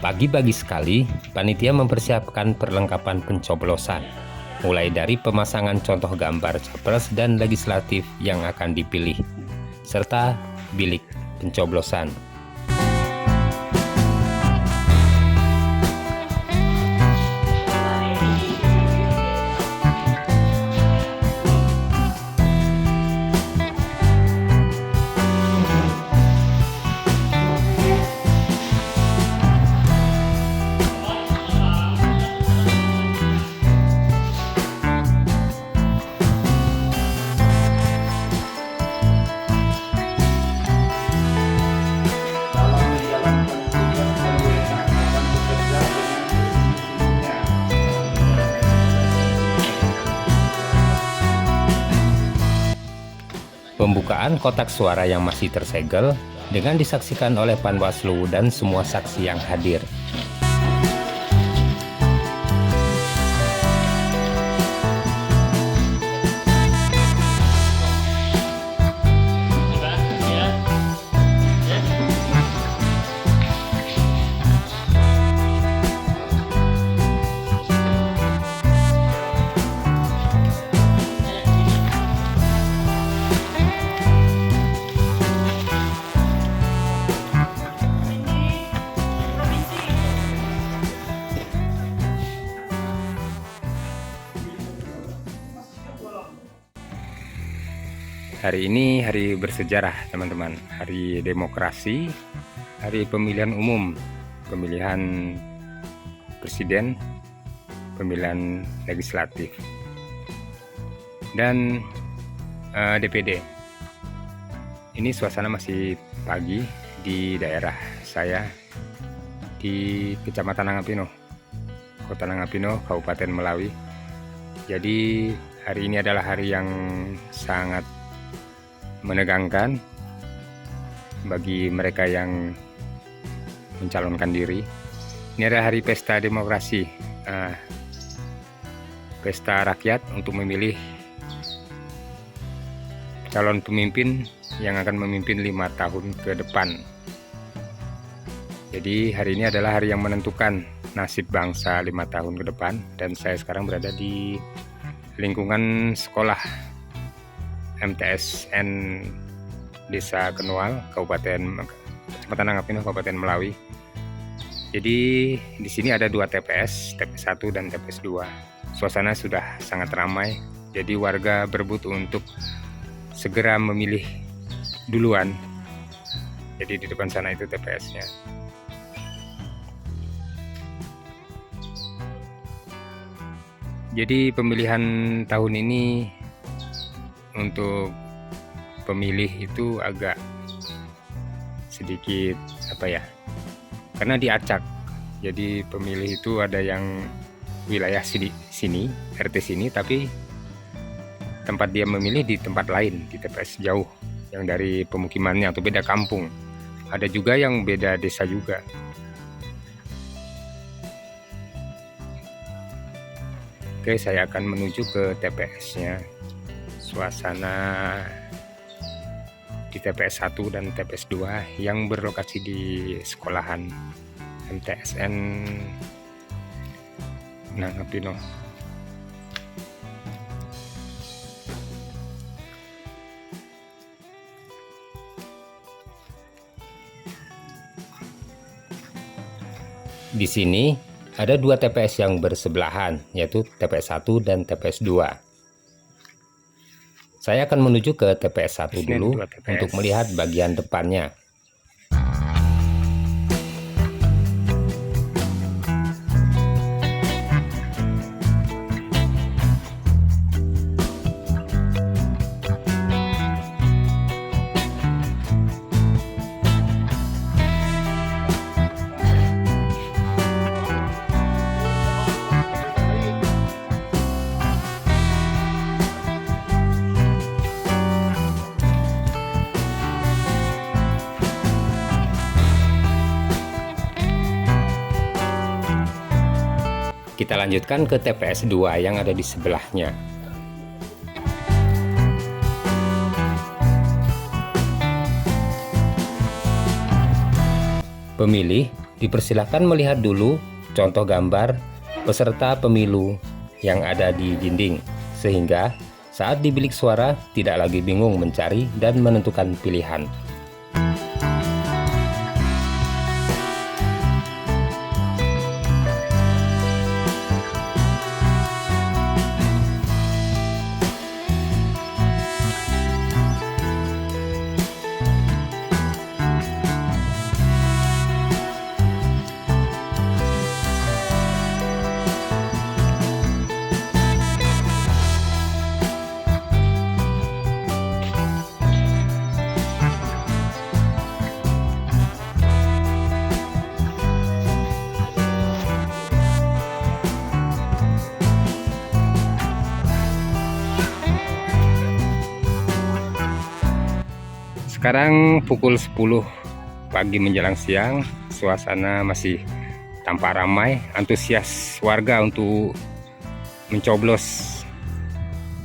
Pagi-pagi sekali, panitia mempersiapkan perlengkapan pencoblosan, mulai dari pemasangan contoh gambar capres dan legislatif yang akan dipilih, serta bilik pencoblosan. Pembukaan kotak suara yang masih tersegel dengan disaksikan oleh Panwaslu dan semua saksi yang hadir. Hari ini hari bersejarah, teman-teman. Hari demokrasi, hari pemilihan umum, pemilihan presiden, pemilihan legislatif, dan DPD. Ini suasana masih pagi di daerah saya di Kecamatan Nangapino, Kota Nangapino, Kabupaten Melawi. Jadi hari ini adalah hari yang sangat menegangkan bagi mereka yang mencalonkan diri. Ini adalah hari pesta demokrasi, pesta rakyat untuk memilih calon pemimpin yang akan memimpin 5 tahun ke depan. Jadi hari ini adalah hari yang menentukan nasib bangsa 5 tahun ke depan, dan saya sekarang berada di lingkungan sekolah MTSN Desa Kenual, Kecamatan Nangapino, Kabupaten Melawi. Jadi di sini ada 2 TPS, TPS 1 dan TPS 2. Suasana sudah sangat ramai, jadi warga berebut untuk segera memilih duluan. Jadi di depan sana itu TPS-nya. Jadi pemilihan tahun ini untuk pemilih itu agak sedikit karena diacak. Jadi pemilih itu ada yang wilayah sini, RT sini, tapi tempat dia memilih di tempat lain, di TPS jauh yang dari pemukimannya atau beda kampung. Ada juga yang beda desa juga. Oke, saya akan menuju ke TPS-nya. Suasana di TPS 1 dan TPS 2 yang berlokasi di sekolahan MTSN Nangapino. Di sini ada 2 TPS yang bersebelahan, yaitu TPS 1 dan TPS 2. Saya akan menuju ke TPS 1 dulu untuk melihat bagian depannya. Kita lanjutkan ke TPS 2 yang ada di sebelahnya. Pemilih Dipersilakan melihat dulu contoh gambar peserta pemilu yang ada di dinding, sehingga saat di bilik suara tidak lagi bingung mencari dan menentukan pilihan. Sekarang pukul 10 pagi menjelang siang, suasana masih tampak ramai, antusias warga untuk mencoblos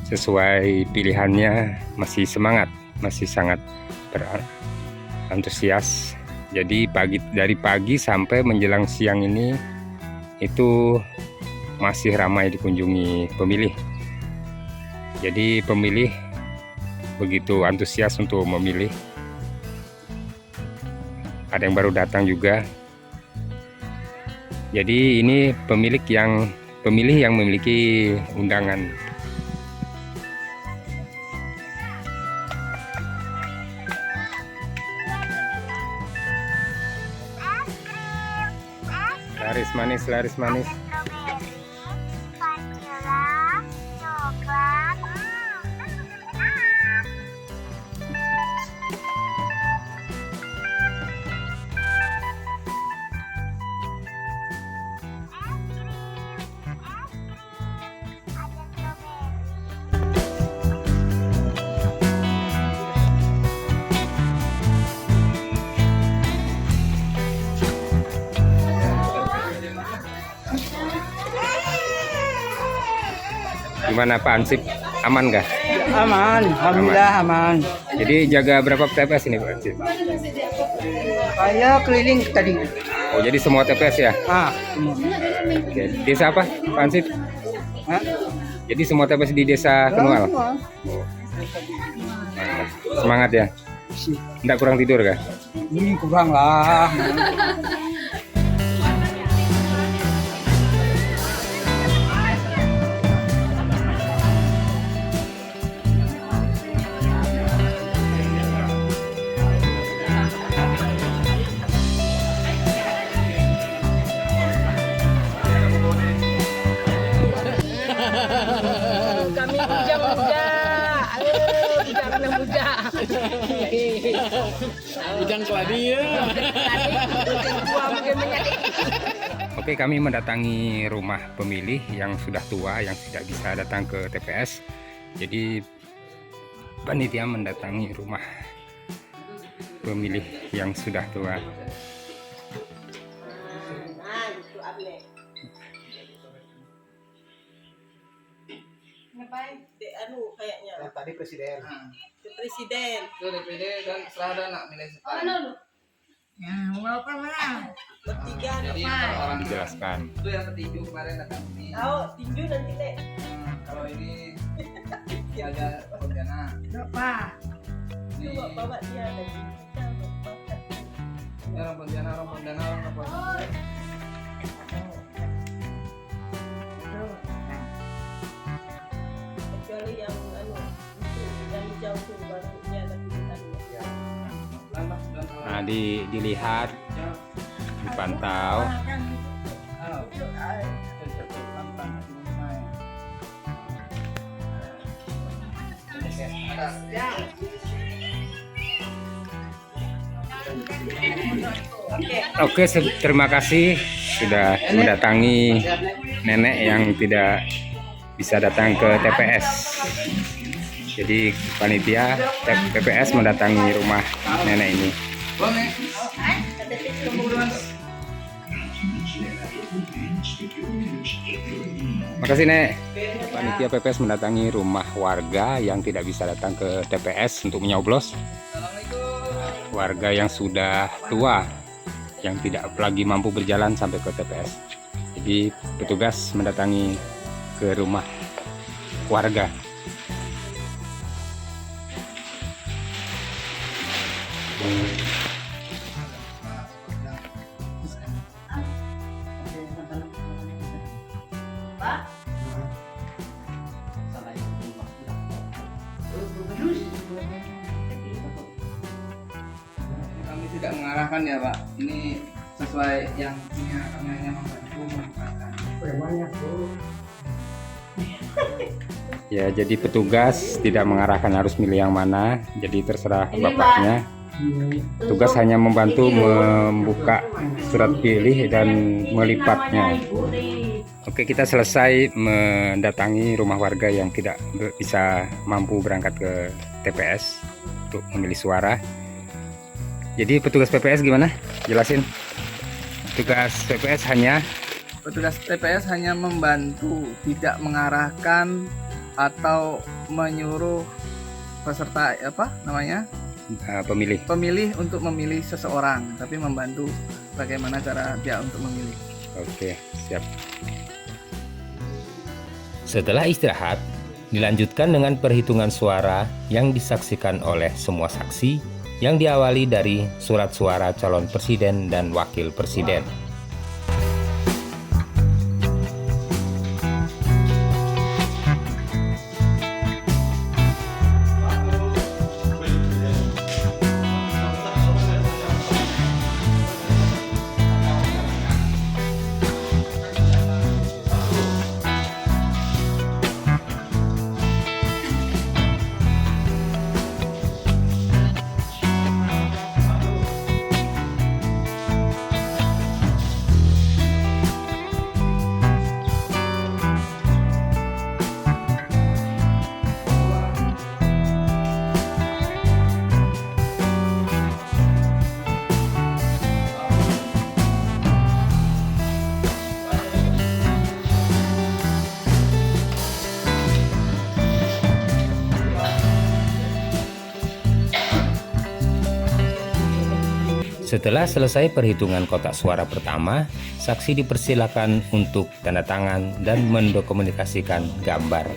sesuai pilihannya, masih semangat, masih sangat berantusias. Jadi dari pagi sampai menjelang siang ini itu masih ramai dikunjungi pemilih. Jadi pemilih begitu antusias untuk memilih. Ada yang baru datang juga. Jadi ini pemilih yang memiliki undangan. Laris manis, laris manis. Gimana Pak Ansip? Aman nggak? Aman, alhamdulillah aman. Jadi jaga berapa TPS ini Pak Ansip? Saya keliling tadi. Oh jadi semua TPS ya? Semua. Oke. Desa apa Pak Ansip? Hah? Jadi semua TPS di desa Kenual? Semua. Semangat ya? Nggak kurang tidur kah? Ini kurang lah. Kami bujang-bujang, bujang-bujang. Bujang keladi ya. Oke, kami mendatangi rumah pemilih yang sudah tua, yang tidak bisa datang ke TPS. Jadi panitia mendatangi rumah pemilih yang sudah tua. Kayaknya Yang tadi presiden. presiden. Itu DPD dan setelah ada anak milih sekali. Bertiga. Jadi orang Dijelaskan. itu yang petinju kemarin datang ini. Tahu tinju nanti deh. Kalau ini ada Pontianak. Ini Coba bawa dia lagi. orang Pontianak, orang Pontianak. Kecuali yang yang jauh tuh baru dia lagi Nah, dilihat, dipantau. Oke, terima kasih sudah mendatangi nenek yang tidak bisa datang ke TPS. Jadi panitia TPS mendatangi rumah nenek ini. Makasih Nek. Panitia PPS mendatangi rumah warga yang tidak bisa datang ke TPS untuk menyoblos. Warga yang sudah tua yang tidak lagi mampu berjalan sampai ke TPS. Jadi petugas mendatangi ke rumah warga. Kami tidak mengarahkan ya Pak, ini sesuai yang punya, kami hanya membantu mengarahkan. Ya, jadi petugas tidak mengarahkan harus milih yang mana, jadi terserah bapaknya. Tugas hanya membantu membuka surat pilih dan melipatnya. Oke, kita selesai mendatangi rumah warga yang tidak bisa mampu berangkat ke TPS untuk memilih suara. Jadi petugas PPS gimana? Jelasin. Petugas TPS hanya membantu, tidak mengarahkan atau menyuruh peserta pemilih untuk memilih seseorang, tapi membantu bagaimana cara dia untuk memilih. Oke, siap. Setelah istirahat, dilanjutkan dengan perhitungan suara yang disaksikan oleh semua saksi yang diawali dari surat suara calon presiden dan wakil presiden. Setelah selesai perhitungan kotak suara pertama, saksi dipersilakan untuk tanda tangan dan mendokumentasikan gambar.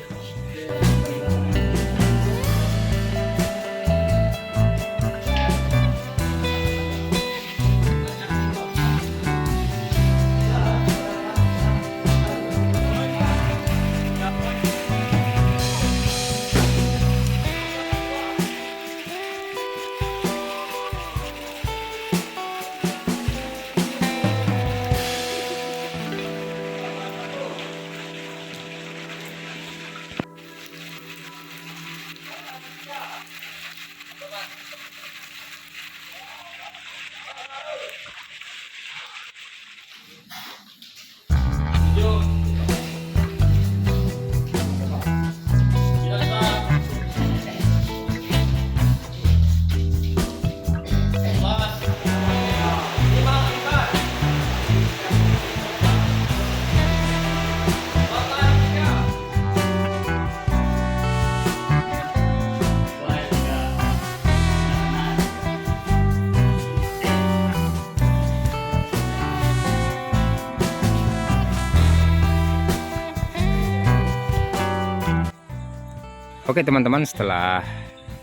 Oke teman-teman, setelah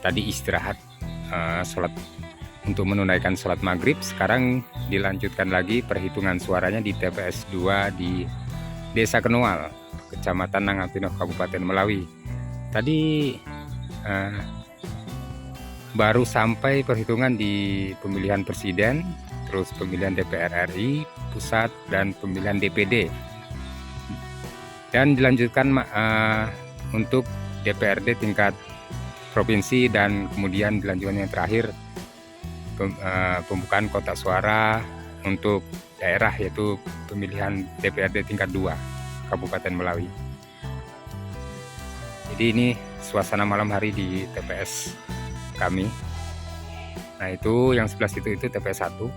tadi istirahat sholat untuk menunaikan sholat maghrib, sekarang dilanjutkan lagi perhitungan suaranya di TPS 2 di Desa Kenual, Kecamatan Nangapino, Kabupaten Melawi. Tadi baru sampai perhitungan di pemilihan presiden, terus pemilihan DPR RI pusat dan pemilihan DPD, dan dilanjutkan untuk DPRD tingkat provinsi, dan kemudian dilanjutkan yang terakhir pembukaan kotak suara untuk daerah, yaitu pemilihan DPRD tingkat 2 Kabupaten Melawi. Jadi ini suasana malam hari di TPS kami. Nah, itu yang sebelah situ itu TPS 1,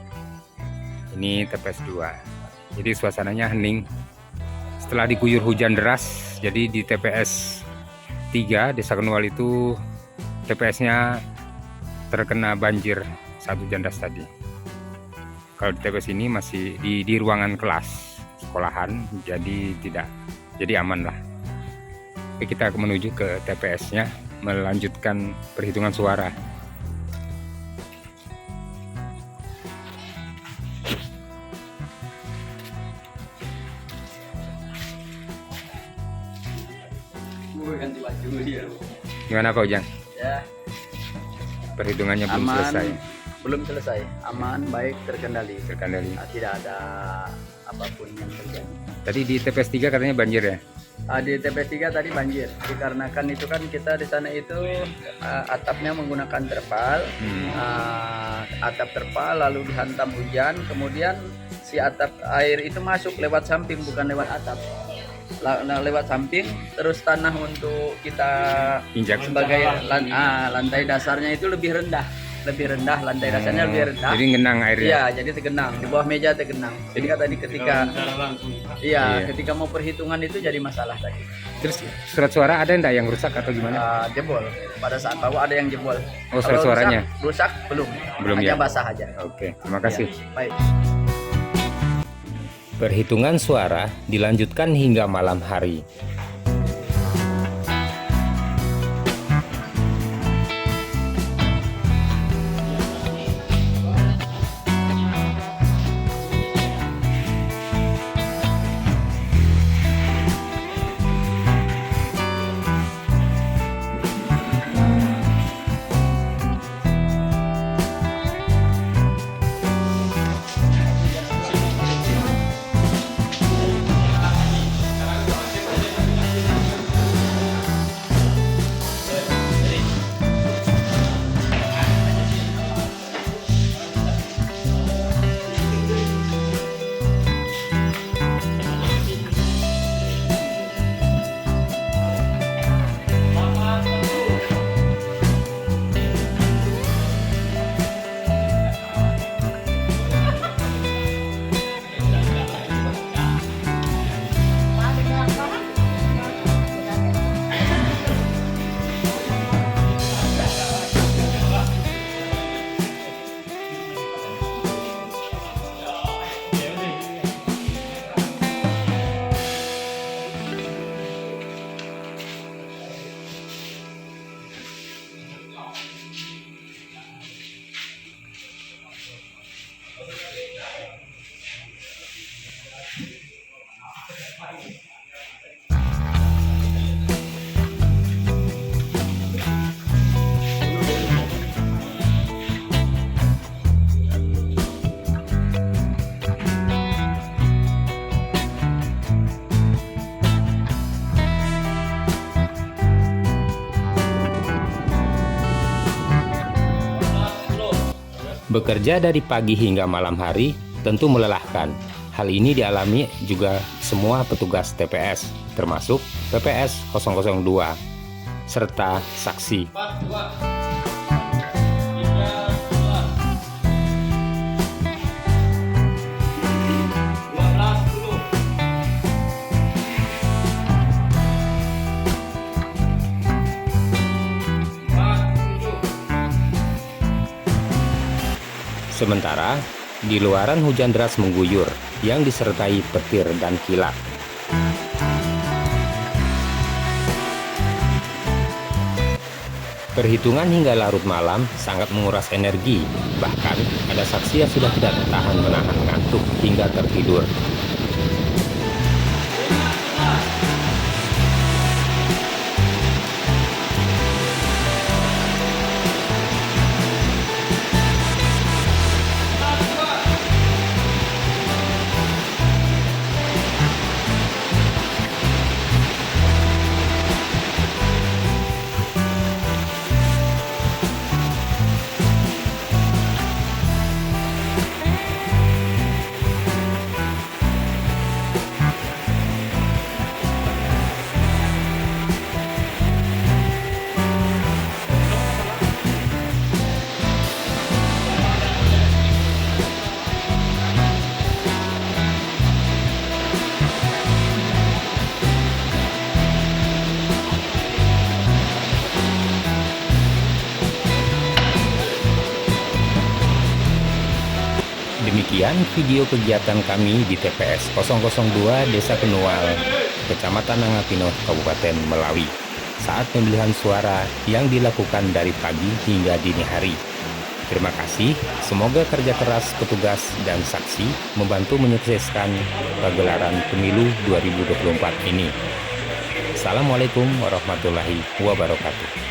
ini TPS 2. Jadi suasananya hening setelah diguyur hujan deras. Jadi di TPS 3 Desa Kenual itu TPS-nya terkena banjir saat hujan deras tadi. Kalau di TPS ini masih di ruangan kelas sekolahan, jadi aman lah. Oke, kita menuju ke TPS-nya melanjutkan perhitungan suara. Ganti baju dia. Gimana Pak Ujang? Ya, Perhitungannya belum aman. selesai. Belum selesai. Aman, baik, terkendali. Terkendali. Tidak ada apapun yang terjadi. Tadi di TPS 3 katanya banjir ya? Di TPS 3 tadi banjir. Dikarenakan itu kan kita di sana itu atapnya menggunakan terpal. Atap terpal lalu dihantam hujan, kemudian si atap air itu masuk lewat samping bukan lewat atap. Lewat samping, terus tanah untuk kita Injak. sebagai lantai dasarnya itu lebih rendah, lantai dasarnya lebih rendah. Jadi genang airnya. Iya, jadi tergenang di bawah meja tergenang. Jadi tadi ketika ketika mau perhitungan itu jadi masalah tadi. Terus surat suara ada enggak yang rusak atau gimana? Jebol. Pada saat bawa ada yang jebol. Oh, surat Kalau suaranya? rusak belum. Belum hanya ya? basah aja. Oke, terima kasih. Ya, baik. Perhitungan suara dilanjutkan hingga malam hari. Bekerja dari pagi hingga malam hari tentu melelahkan. Hal ini dialami juga semua petugas TPS, termasuk PPS 002, serta saksi. Sementara, di luaran hujan deras mengguyur yang disertai petir dan kilat. Perhitungan hingga larut malam sangat menguras energi, bahkan ada saksi yang sudah tidak tahan menahan ngantuk hingga tertidur. Sekian video kegiatan kami di TPS 002 Desa Kenual, Kecamatan Nangapino, Kabupaten Melawi, saat pemilihan suara yang dilakukan dari pagi hingga dini hari. Terima kasih, semoga kerja keras petugas dan saksi membantu menyukseskan pagelaran pemilu 2024 ini. Assalamualaikum warahmatullahi wabarakatuh.